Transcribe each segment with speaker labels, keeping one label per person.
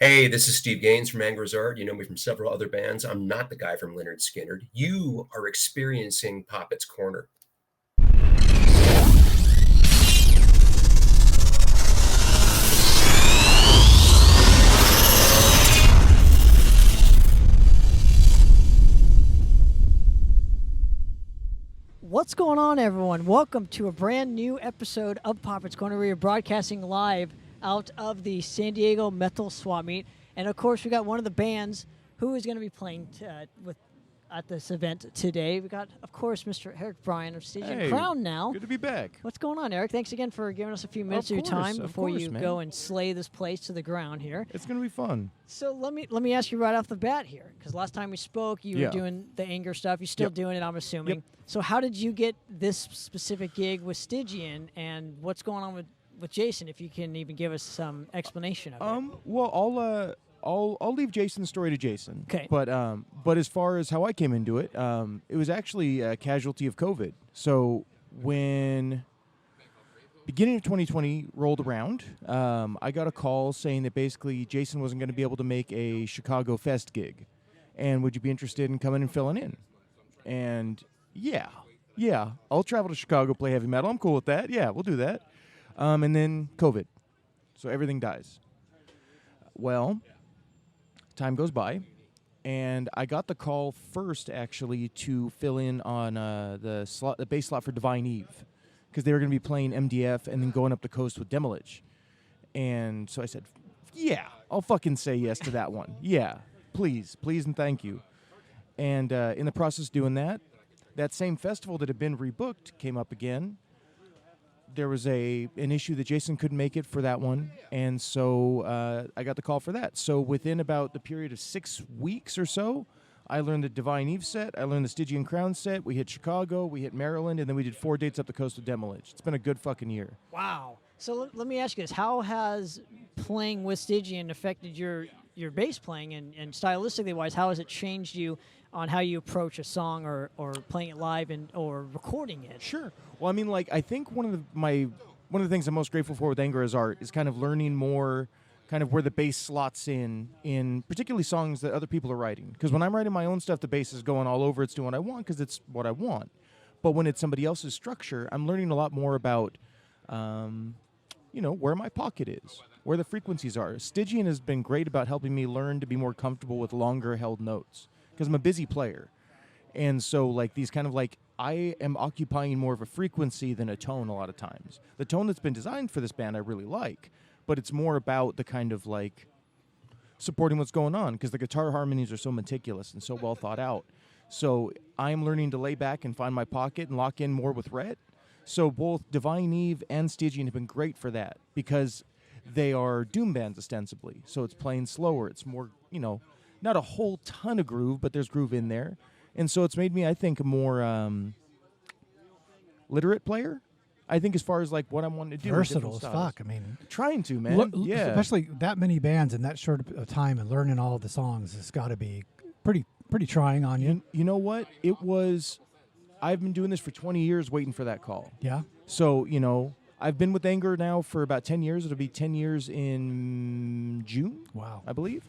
Speaker 1: Hey, this is Steve Gaines from Anger Resort. You know me from several other bands. I'm not the guy from Leonard Skinner. You are experiencing Poppitt's Corner.
Speaker 2: What's going on, everyone? Welcome to a brand new episode of Poppitt's Corner. We are broadcasting live out of the San Diego Metal Swap Meet. And, of course, we got one of the bands who is going to be playing at this event today. We got, of course, Mr. Eric Bryan of Stygian.
Speaker 3: Hey,
Speaker 2: Crown now.
Speaker 3: Good to be back.
Speaker 2: What's going on, Eric? Thanks again for giving us a few minutes of your time before you go and slay this place to the ground here.
Speaker 3: It's going to be fun.
Speaker 2: So let me ask you right off the bat here, because last time we spoke, you were doing the anger stuff. You're still doing it, I'm assuming.
Speaker 3: Yep.
Speaker 2: So how did you get this specific gig with Stygian, and what's going on with Jason? If you can even give us some explanation of it.
Speaker 3: Well, I'll leave Jason's story to Jason.
Speaker 2: Okay.
Speaker 3: But as far as how I came into it, it was actually a casualty of COVID. So when beginning of 2020 rolled around, I got a call saying that basically Jason wasn't going to be able to make a Chicago Fest gig, and would you be interested in coming and filling in? And yeah, I'll travel to Chicago, play heavy metal. I'm cool with that. Yeah, we'll do that. And then COVID, so everything dies. Well, time goes by, and I got the call first, actually, to fill in on the bass slot for Divine Eve, because they were going to be playing MDF and then going up the coast with Demolish. And so I said, yeah, I'll fucking say yes to that one. Yeah, please, and thank you. And in the process of doing that, that same festival that had been rebooked came up again. There was an issue that Jason couldn't make it for that one, and so I got the call for that. So within about the period of 6 weeks or so, I learned the Divine Eve set, I learned the Stygian Crown set, we hit Chicago, we hit Maryland, and then we did 4 dates up the coast with Demolish. It's been a good fucking year.
Speaker 2: Wow. So let me ask you this. How has playing with Stygian affected your bass playing, and stylistically wise, how has it changed you on how you approach a song or playing it live or recording it?
Speaker 3: Sure. Well, I mean, like, I think one of the things I'm most grateful for with Anger as Art is kind of learning more kind of where the bass slots in particularly songs that other people are writing. Because when I'm writing my own stuff, the bass is going all over. It's doing what I want because it's what I want. But when it's somebody else's structure, I'm learning a lot more about, where my pocket is, where the frequencies are. Stygian has been great about helping me learn to be more comfortable with longer held notes, because I'm a busy player. And so, like, these kind of, like, I am occupying more of a frequency than a tone a lot of times. The tone that's been designed for this band I really like, but it's more about the kind of, like, supporting what's going on, because the guitar harmonies are so meticulous and so well thought out. So I'm learning to lay back and find my pocket and lock in more with Rhett. So both Divine Eve and Stygian have been great for that, because they are doom bands ostensibly. So it's playing slower. It's more, not a whole ton of groove, but there's groove in there. And so it's made me, I think, a more literate player. I think as far as, like, what I'm wanting to do.
Speaker 4: Versatile as fuck. I mean,
Speaker 3: trying to, man. Yeah.
Speaker 4: Especially that many bands in that short of time and learning all of the songs has got to be pretty trying on you.
Speaker 3: You know what? It was, I've been doing this for 20 years waiting for that call.
Speaker 4: Yeah.
Speaker 3: So, I've been with Anger now for about 10 years. It'll be 10 years in June.
Speaker 4: Wow.
Speaker 3: I believe.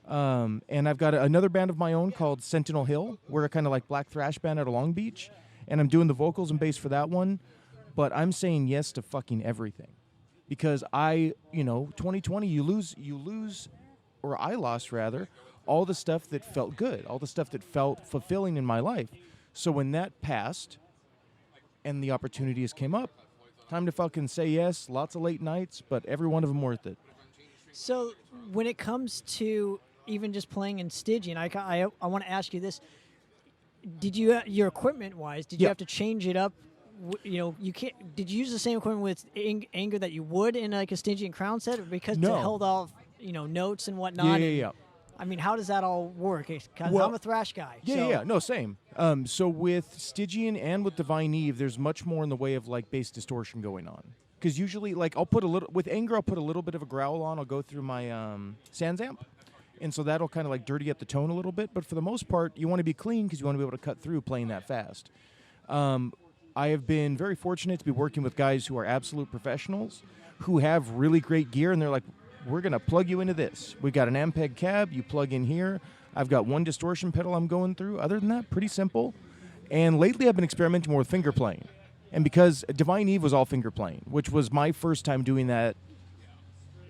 Speaker 3: And I've got another band of my own called Sentinel Hill. We're a kind of like black thrash band out of Long Beach. And I'm doing the vocals and bass for that one. But I'm saying yes to fucking everything. Because 2020, you lose, or I lost rather, all the stuff that felt good, all the stuff that felt fulfilling in my life. So when that passed and the opportunities came up, time to fucking say yes. Lots of late nights, but every one of them worth it.
Speaker 2: So when it comes to even just playing in Stygian, I want to ask you this: did you, your equipment wise, did you have to change it up? You can't. Did you use the same equipment with Anger that you would in like a Stygian Crown set, or because it held off notes and whatnot?
Speaker 3: Yeah.
Speaker 2: I mean, how does that all work? Because I'm a thrash guy.
Speaker 3: No, same. So with Stygian and with Divine Eve, there's much more in the way of, like, bass distortion going on. Because usually, like, I'll put a little, with Anger, I'll put a little bit of a growl on. I'll go through my Sans amp. And so that'll kind of, like, dirty up the tone a little bit. But for the most part, you want to be clean because you want to be able to cut through playing that fast. I have been very fortunate to be working with guys who are absolute professionals, who have really great gear, and they're like, we're going to plug you into this. We got an Ampeg cab. You plug in here. I've got one distortion pedal I'm going through. Other than that, pretty simple. And lately I've been experimenting more with finger playing. And because Divine Eve was all finger playing, which was my first time doing that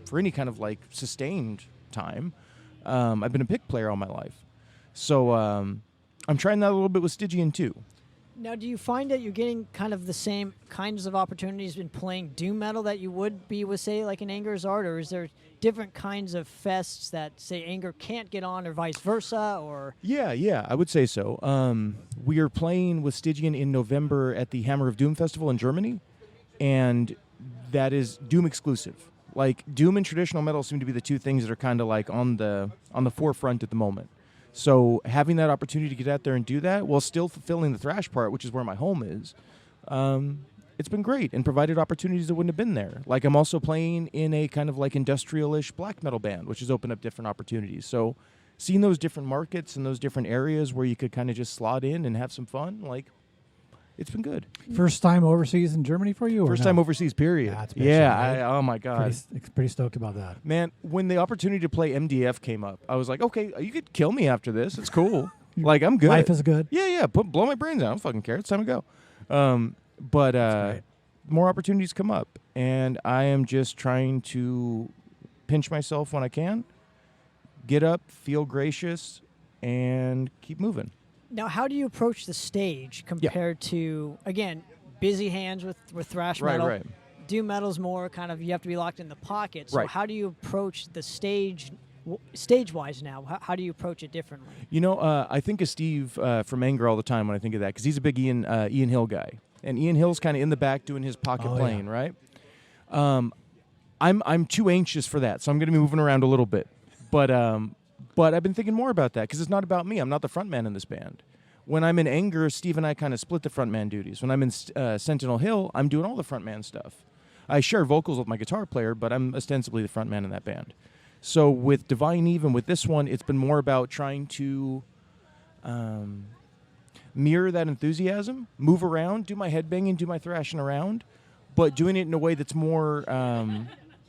Speaker 3: for any kind of like sustained time. I've been a pick player all my life. So I'm trying that a little bit with Stygian too.
Speaker 2: Now, do you find that you're getting kind of the same kinds of opportunities in playing doom metal that you would be with, say, like an Anger's Art, or is there different kinds of fests that, say, Anger can't get on, or vice versa, or?
Speaker 3: Yeah, I would say so. We are playing with Stygian in November at the Hammer of Doom Festival in Germany, and that is Doom exclusive. Like, Doom and traditional metal seem to be the two things that are kind of like on the forefront at the moment. So having that opportunity to get out there and do that while still fulfilling the thrash part, which is where my home is, it's been great and provided opportunities that wouldn't have been there. Like, I'm also playing in a kind of like industrial-ish black metal band, which has opened up different opportunities. So seeing those different markets and those different areas where you could kind of just slot in and have some fun, like, it's been good.
Speaker 4: First time overseas in Germany for you? Or
Speaker 3: First
Speaker 4: no?
Speaker 3: time overseas, period.
Speaker 4: Yeah, it's been
Speaker 3: yeah, oh my God.
Speaker 4: Pretty stoked about that.
Speaker 3: Man, when the opportunity to play MDF came up, I was like, okay, you could kill me after this. It's cool. Like, I'm good.
Speaker 4: Life is good.
Speaker 3: Yeah. Blow my brains out. I don't fucking care. It's time to go. But more opportunities come up, and I am just trying to pinch myself when I can, get up, feel gracious, and keep moving.
Speaker 2: Now, how do you approach the stage compared to, again, busy hands with thrash metal?
Speaker 3: Right.
Speaker 2: Doom metal's more kind of, you have to be locked in the pocket. So
Speaker 3: Right.
Speaker 2: how do you approach the stage-wise now? How do you approach it differently?
Speaker 3: You know, I think of Steve from Anger all the time when I think of that, because he's a big Ian Hill guy. And Ian Hill's kind of in the back doing his pocket playing, right? I'm too anxious for that, so I'm going to be moving around a little bit. But I've been thinking more about that, because it's not about me. I'm not the front man in this band. When I'm in Anger, Steve and I kind of split the front man duties. When I'm in Sentinel Hill, I'm doing all the front man stuff. I share vocals with my guitar player, but I'm ostensibly the front man in that band. So with Divine Eve and with this one, it's been more about trying to mirror that enthusiasm, move around, do my headbanging, do my thrashing around, but doing it in a way that's more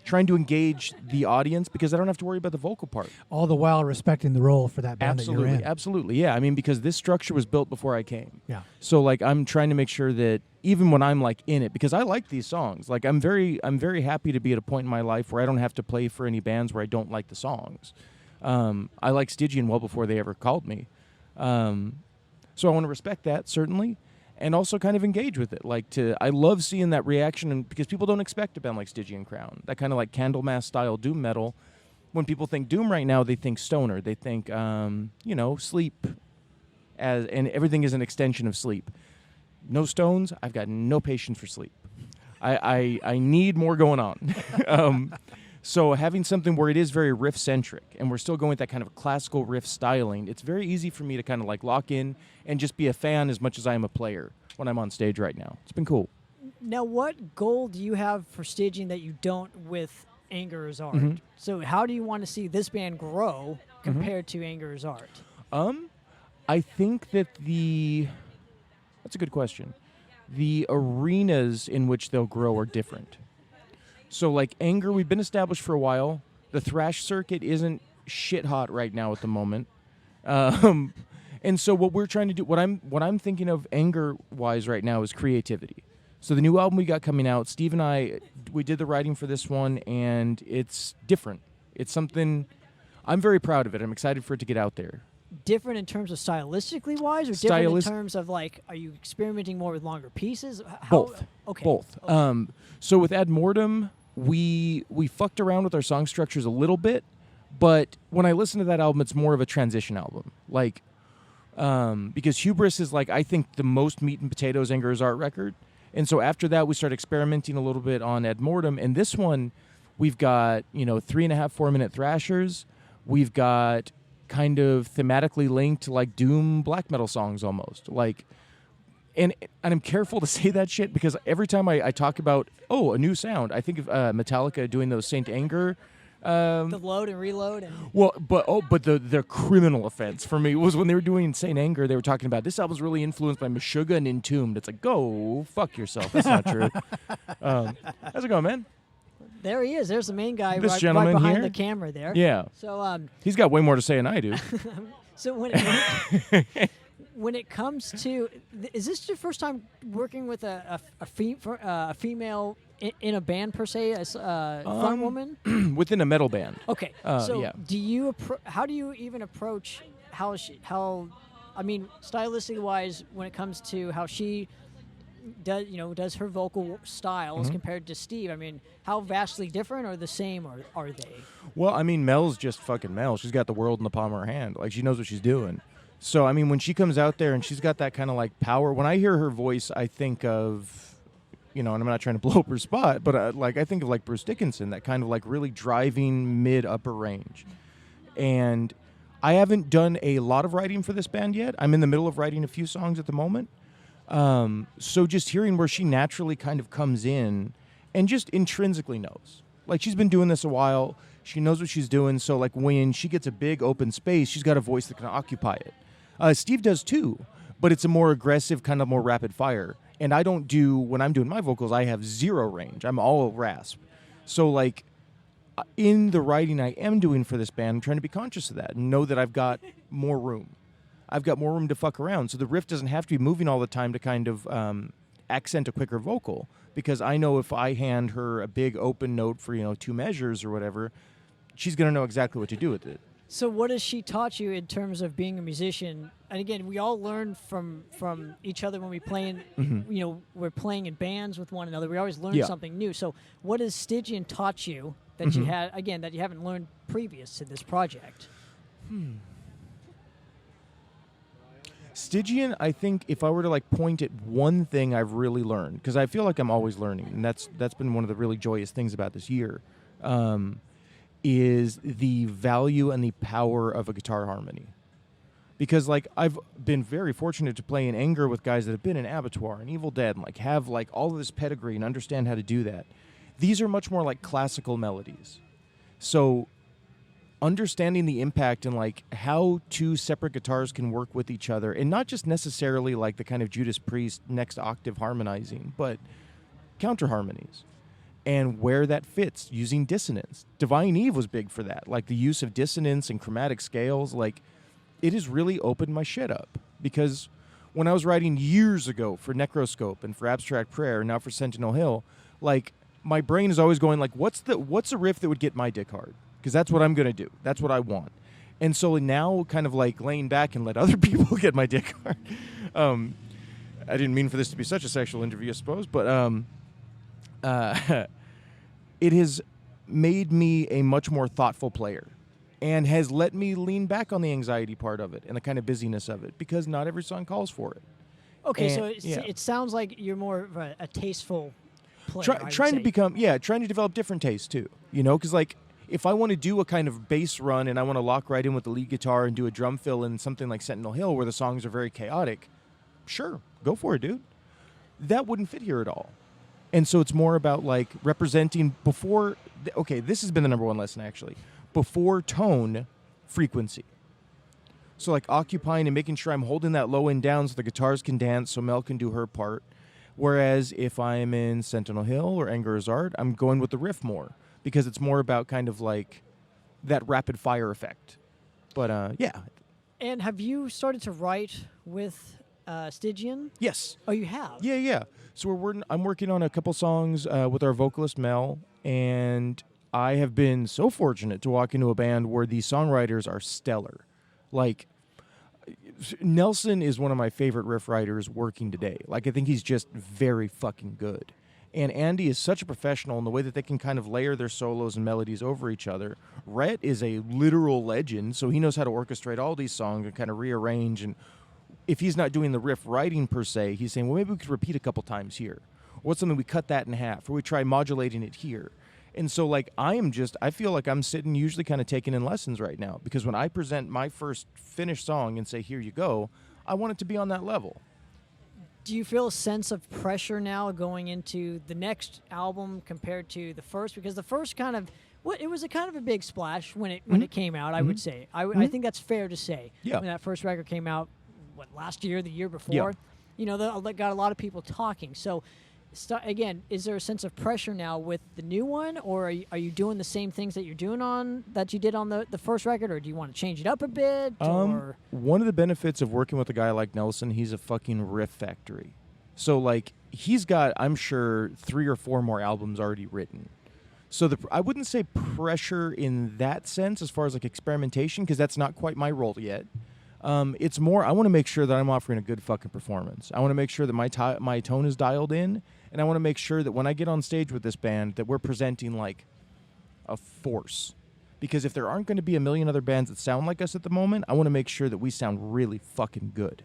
Speaker 3: trying to engage the audience, because I don't have to worry about the vocal part.
Speaker 4: All the while respecting the role for that band that you're in.
Speaker 3: Absolutely, yeah. I mean, because this structure was built before I came.
Speaker 4: Yeah.
Speaker 3: So, like, I'm trying to make sure that even when I'm, like, in it, because I like these songs. Like, I'm very happy to be at a point in my life where I don't have to play for any bands where I don't like the songs. I like Stygian well before they ever called me. So I want to respect that, certainly, and also kind of engage with it. I love seeing that reaction, and because people don't expect a band like Stygian Crown, that kind of like Candlemass style doom metal. When people think doom right now, they think stoner. They think, sleep, and everything is an extension of sleep. No Stones. I've got no patience for sleep. I need more going on. So having something where it is very riff-centric, and we're still going with that kind of classical riff styling, it's very easy for me to kind of like lock in and just be a fan as much as I am a player when I'm on stage right now. It's been cool.
Speaker 2: Now, what goal do you have for Stygian that you don't with Anger's Art?
Speaker 3: Mm-hmm.
Speaker 2: So how do you want to see this band grow compared to Anger's Art?
Speaker 3: I think that that's a good question. The arenas in which they'll grow are different. So, like, Anger, we've been established for a while. The thrash circuit isn't shit hot right now at the moment. And so what we're trying to do, what I'm thinking of Anger-wise right now is creativity. So the new album we got coming out, Steve and I, we did the writing for this one, and it's different. It's something, I'm very proud of it. I'm excited for it to get out there.
Speaker 2: Different in terms of stylistically wise, or different in terms of, like, are you experimenting more with longer pieces?
Speaker 3: Both.
Speaker 2: Okay.
Speaker 3: Both.
Speaker 2: Okay.
Speaker 3: So with Ad Mortem, we fucked around with our song structures a little bit, but when I listen to that album, it's more of a transition album. Like, because Hubris is, like, I think the most meat and potatoes Anger's Art record. And so after that, we started experimenting a little bit on Ad Mortem. And this one, we've got, 3.5, 4-minute thrashers. We've got kind of thematically linked, like, doom black metal songs almost. Like, and I'm careful to say that shit, because every time I talk about, a new sound, I think of Metallica doing those Saint Anger.
Speaker 2: The load and reload.
Speaker 3: But the criminal offense for me was when they were doing Saint Anger, they were talking about, this album's really influenced by Meshuggah and Entombed. It's like, go fuck yourself. That's not true. How's it going, man?
Speaker 2: There he is. There's the main guy
Speaker 3: This
Speaker 2: right
Speaker 3: gentleman
Speaker 2: behind
Speaker 3: here?
Speaker 2: the camera there.
Speaker 3: Yeah.
Speaker 2: So
Speaker 3: He's got way more to say than I do.
Speaker 2: so when it comes to, is this your first time working with a female in a band per se, as front woman?
Speaker 3: Within a metal band.
Speaker 2: Okay. So
Speaker 3: yeah.
Speaker 2: do you how do you even approach how I mean, stylistically wise, when it comes to how she does her vocal styles compared to Steve? I mean, how vastly different or the same are they?
Speaker 3: Well, I mean, Mel's just fucking Mel. She's got the world in the palm of her hand. Like, she knows what she's doing. So, I mean, when she comes out there and she's got that kind of, like, power, when I hear her voice, I think of, and I'm not trying to blow up her spot, but, I think of, like, Bruce Dickinson, that kind of, like, really driving mid-upper range. And I haven't done a lot of writing for this band yet. I'm in the middle of writing a few songs at the moment. So just hearing where she naturally kind of comes in and just intrinsically knows. Like, she's been doing this a while. She knows what she's doing. So, like, when she gets a big open space, she's got a voice that can occupy it. Steve does too, but it's a more aggressive, kind of more rapid fire. And I don't when I'm doing my vocals, I have zero range. I'm all rasp. So, like, in the writing I am doing for this band, I'm trying to be conscious of that and know that I've got more room. I've got more room to fuck around. So the riff doesn't have to be moving all the time to kind of accent a quicker vocal, because I know if I hand her a big open note for, 2 measures or whatever, she's going to know exactly what to do with it.
Speaker 2: So what has she taught you in terms of being a musician? And again, we all learn from each other when we play in, we're playing in bands with one another. We always learn something new. So what has Stygian taught you that you had, again, that you haven't learned previous to this project?
Speaker 3: Stygian, I think if I were to, like, point at one thing I've really learned, because I feel like I'm always learning, and that's been one of the really joyous things about this year, is the value and the power of a guitar harmony. Because, like, I've been very fortunate to play in Anger with guys that have been in Abattoir and Evil Dead and, like, have, like, all of this pedigree and understand how to do that. These are much more like classical melodies. So understanding the impact and, like, how 2 separate guitars can work with each other, and not just necessarily like the kind of Judas Priest next octave harmonizing, but counter harmonies and where that fits using dissonance. Divine Eve was big for that, like the use of dissonance and chromatic scales. Like, it has really opened my shit up, because when I was writing years ago for Necroscope and for Abstract Prayer and now for Sentinel Hill, like, my brain is always going, like, what's a riff that would get my dick hard? Because that's what I'm going to do. That's what I want. And so now, kind of like laying back and let other people get my dick hard. I didn't mean for this to be such a sexual interview, I suppose, but it has made me a much more thoughtful player, and has let me lean back on the anxiety part of it and the kind of busyness of it, because not every song calls for it.
Speaker 2: Okay, so it sounds like you're more of a tasteful player.
Speaker 3: Trying to develop different tastes too, because, like, if I want to do a kind of bass run and I want to lock right in with the lead guitar and do a drum fill in something like Sentinel Hill where the songs are very chaotic, sure, go for it, dude. That wouldn't fit here at all. And so it's more about, like, representing before, this has been the number one lesson, actually. Before tone, frequency. So, like, occupying and making sure I'm holding that low end down so the guitars can dance, so Mel can do her part. Whereas if I'm in Sentinel Hill or Anger is Art, I'm going with the riff more, because it's more about kind of like that rapid fire effect. But yeah.
Speaker 2: And have you started to write with Stygian?
Speaker 3: Yes.
Speaker 2: Oh, you have?
Speaker 3: Yeah. So I'm working on a couple songs with our vocalist Mel, and I have been so fortunate to walk into a band where the songwriters are stellar. Like, Nelson is one of my favorite riff writers working today. Like, I think he's just very fucking good. And Andy is such a professional in the way that they can kind of layer their solos and melodies over each other. Rhett is a literal legend, so he knows how to orchestrate all these songs and kind of rearrange. And if he's not doing the riff writing per se, he's saying, well, maybe we could repeat a couple times here. Or what's something we cut that in half, or we try modulating it here. And so, like, I feel like I'm sitting usually kind of taking in lessons right now, because when I present my first finished song and say, here you go, I want it to be on that level.
Speaker 2: Do you feel a sense of pressure now going into the next album compared to the first? Because the first it was a kind of a big splash when it came out, I would say. I think that's fair to say.
Speaker 3: Yeah.
Speaker 2: When that first record came out, last year, the year before?
Speaker 3: Yeah.
Speaker 2: That got a lot of people talking. So again, is there a sense of pressure now with the new one, or are you doing the same things that you did on the first record, or do you want to change it up a bit? Or
Speaker 3: One of the benefits of working with a guy like Nelson, he's a fucking riff factory. So like he's got, I'm sure, 3 or 4 more albums already written. So I wouldn't say pressure in that sense as far as like experimentation, because that's not quite my role yet. It's more, I want to make sure that I'm offering a good fucking performance. I want to make sure that my tone is dialed in, and I want to make sure that when I get on stage with this band that we're presenting like a force. Because if there aren't going to be a million other bands that sound like us at the moment, I want to make sure that we sound really fucking good.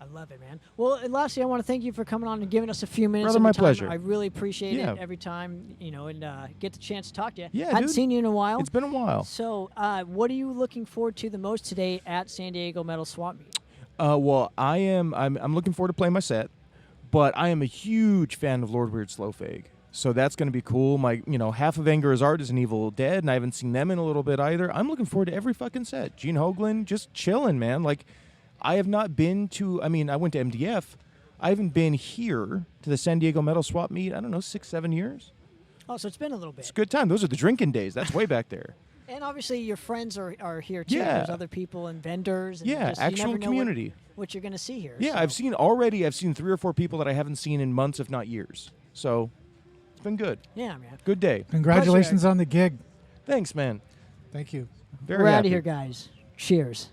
Speaker 2: I love it, man. Well, and lastly, I want to thank you for coming on and giving us a few minutes
Speaker 3: Brother,
Speaker 2: of your
Speaker 3: my
Speaker 2: time.
Speaker 3: pleasure.
Speaker 2: I really appreciate
Speaker 3: Yeah.
Speaker 2: it every time, and get the chance to talk to you.
Speaker 3: Yeah,
Speaker 2: Hadn't
Speaker 3: dude.
Speaker 2: seen you in a while.
Speaker 3: It's been a while.
Speaker 2: So, what are you looking forward to the most today at San Diego Metal Swap Meet?
Speaker 3: Well, I'm looking forward to playing my set, but I am a huge fan of Lord Weird Slowfag. So that's going to be cool. My, half of Anger is Art is an Evil Dead, and I haven't seen them in a little bit either. I'm looking forward to every fucking set. Gene Hoglan, just chilling, man. Like, I have not been to, I went to MDF. I haven't been here to the San Diego Metal Swap Meet, I don't know, 6-7 years.
Speaker 2: Oh, so it's been a little bit.
Speaker 3: It's a good time. Those are the drinking days. That's way back there.
Speaker 2: And obviously your friends are here too.
Speaker 3: Yeah.
Speaker 2: There's other people and vendors. And
Speaker 3: Yeah,
Speaker 2: just, you
Speaker 3: actual
Speaker 2: never know
Speaker 3: community.
Speaker 2: what you're going to see here.
Speaker 3: Yeah,
Speaker 2: so.
Speaker 3: I've seen 3 or 4 people that I haven't seen in months, if not years. So it's been good.
Speaker 2: Yeah, man.
Speaker 3: Good day.
Speaker 4: Congratulations on the gig.
Speaker 3: Thanks, man.
Speaker 4: Thank you.
Speaker 3: Very
Speaker 2: We're out
Speaker 3: happy.
Speaker 2: of here, guys. Cheers.